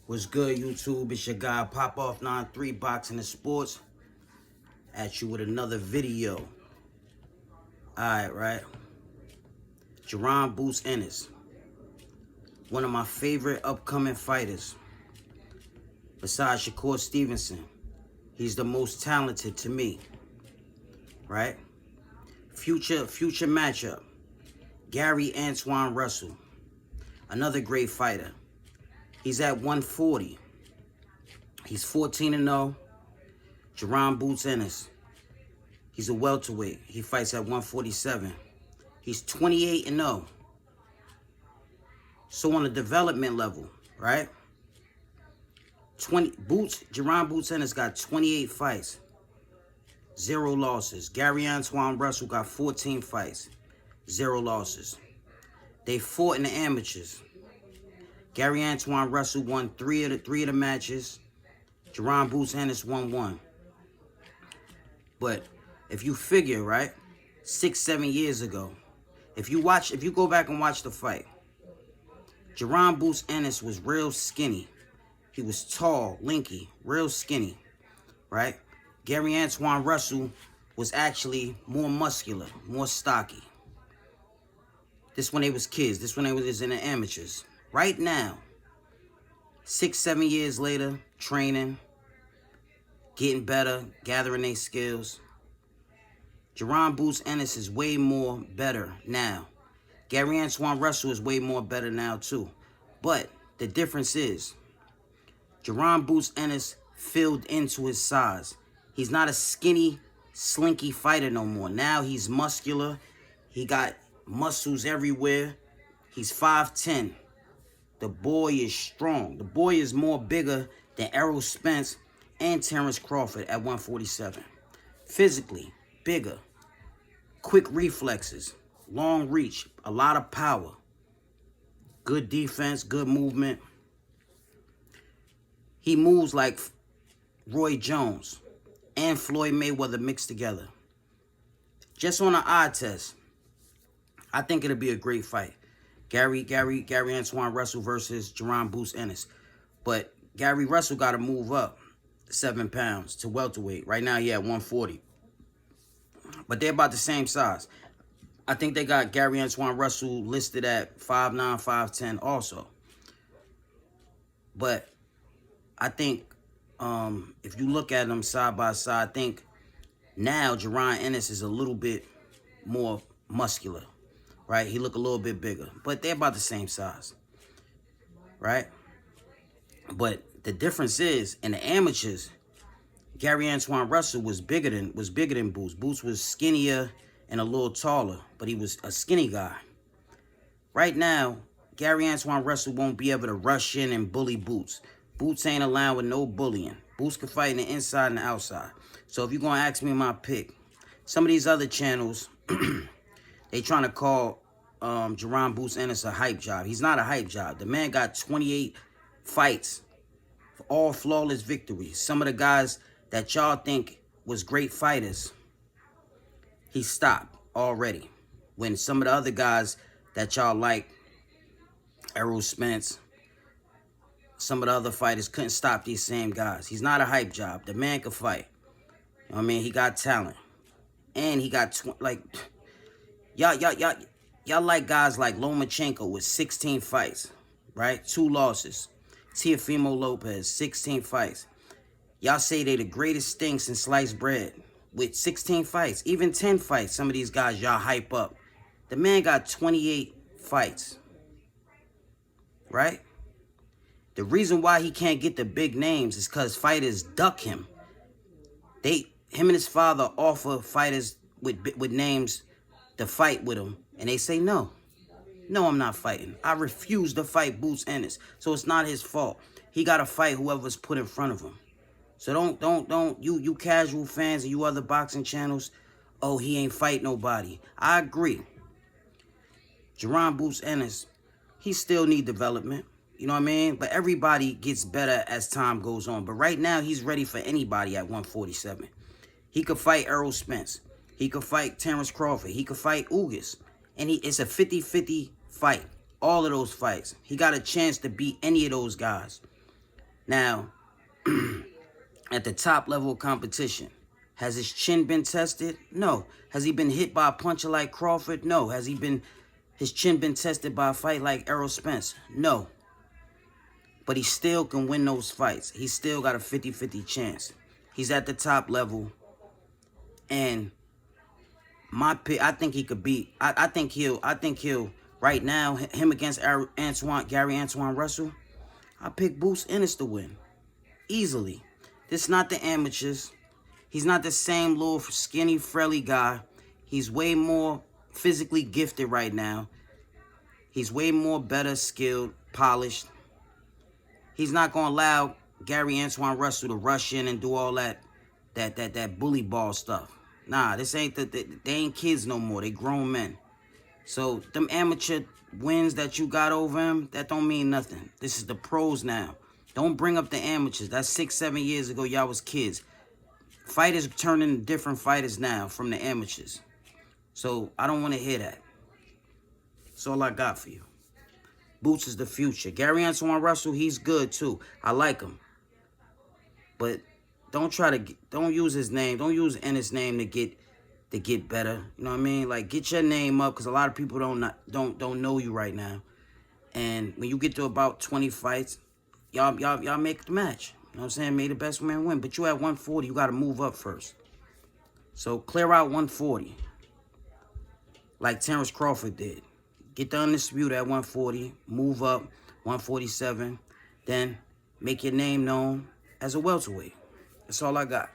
What's good, YouTube? It's your guy, Pop Off 93 Boxing and Sports. At you with another video. Alright, right? Joron Enis. One of my favorite upcoming fighters. Besides Shakur Stevenson. He's the most talented to me. Right? Future matchup. Gary Antwon Russell. Another great fighter. He's at 140. He's 14-0. Joron Enis. He's a welterweight. He fights at 147. He's 28-0. So on a development level, right? Joron Enis got 28 fights. 0 losses. Gary Antwon Russell got 14 fights. 0 losses. They fought in the amateurs. Gary Antwon Russell won three of the matches. Joron Enis won 1. But if you figure, right, 6-7 years ago, if you go back and watch the fight, Joron Enis was real skinny. He was tall, lanky, real skinny, right? Gary Antwon Russell was actually more muscular, more stocky. This when they was kids. This when they was in the amateurs. Right now, 6-7 years later, training, getting better, gathering their skills. Joron Enis is way more better now. Gary Antwon Russell is way more better now too. But the difference is, Joron Enis filled into his size. He's not a skinny, slinky fighter no more. Now he's muscular. He got muscles everywhere. He's 5'10". The boy is strong. The boy is more bigger than Errol Spence and Terrence Crawford at 147. Physically, bigger. Quick reflexes. Long reach. A lot of power. Good defense. Good movement. He moves like Roy Jones and Floyd Mayweather mixed together. Just on an eye test, I think it'll be a great fight. Gary Antwon Russell versus Joron Enis. But Gary Russell got to move up 7 pounds to welterweight. Right now, he at 140. But they're about the same size. I think they got Gary Antwon Russell listed at 5'9", 5'10" also. But I think if you look at them side by side, I think now Joron Enis is a little bit more muscular. Right? He look a little bit bigger. But they're about the same size. Right? But the difference is, in the amateurs, Gary Antwon Russell was bigger than Boots. Boots was skinnier and a little taller, but he was a skinny guy. Right now, Gary Antwon Russell won't be able to rush in and bully Boots. Boots ain't allowed with no bullying. Boots can fight in the inside and the outside. So if you're going to ask me my pick, some of these other channels, they trying to call Joron Enis a hype job. He's not a hype job. The man got 28 fights, all flawless victories. Some of the guys that y'all think was great fighters, he stopped already. When some of the other guys that y'all like, Errol Spence, some of the other fighters couldn't stop these same guys. He's not a hype job. The man can fight. You know what I mean? He got talent. And he got, Y'all like guys like Lomachenko with 16 fights, right? 2 losses. Teofimo Lopez, 16 fights. Y'all say they the greatest thing since sliced bread with 16 fights. Even 10 fights, some of these guys y'all hype up. The man got 28 fights, right? The reason why he can't get the big names is because fighters duck him. Him and his father offer fighters with names to fight with him. And they say, no, I'm not fighting. I refuse to fight Enis. So it's not his fault. He got to fight whoever's put in front of him. So don't, you casual fans and you other boxing channels, oh, he ain't fight nobody. I agree. Joron Enis, he still need development. You know what I mean? But everybody gets better as time goes on. But right now, he's ready for anybody at 147. He could fight Errol Spence. He could fight Terrence Crawford. He could fight Ugas. And it's a 50-50 fight. All of those fights. He got a chance to beat any of those guys. Now, at the top level of competition, has his chin been tested? No. Has he been hit by a puncher like Crawford? No. Has his chin been tested by a fight like Errol Spence? No. But he still can win those fights. He's still got a 50-50 chance. He's at the top level. And my pick, I think he could beat. I think he'll right now, him against Gary Antwon Russell. I pick Boots Ennis to win. Easily. This is not the amateurs. He's not the same little skinny, friendly guy. He's way more physically gifted right now. He's way more better skilled, polished. He's not going to allow Gary Antwon Russell to rush in and do all that bully ball stuff. Nah, this ain't they ain't kids no more. They grown men. So them amateur wins that you got over him, that don't mean nothing. This is the pros now. Don't bring up the amateurs. That's 6-7 years ago. Y'all was kids. Fighters turning into different fighters now from the amateurs. So I don't want to hear that. That's all I got for you. Boots is the future. Gary Antwon Russell, he's good too. I like him. But don't use his name. Don't use Ennis' name to get better. You know what I mean? Like, get your name up, because a lot of people don't know you right now. And when you get to about 20 fights, y'all make the match. You know what I'm saying? May the best man win. But you at 140, you got to move up first. So clear out 140. Like Terrence Crawford did. Get the undisputed at 140. Move up 147. Then make your name known as a welterweight. That's all I got.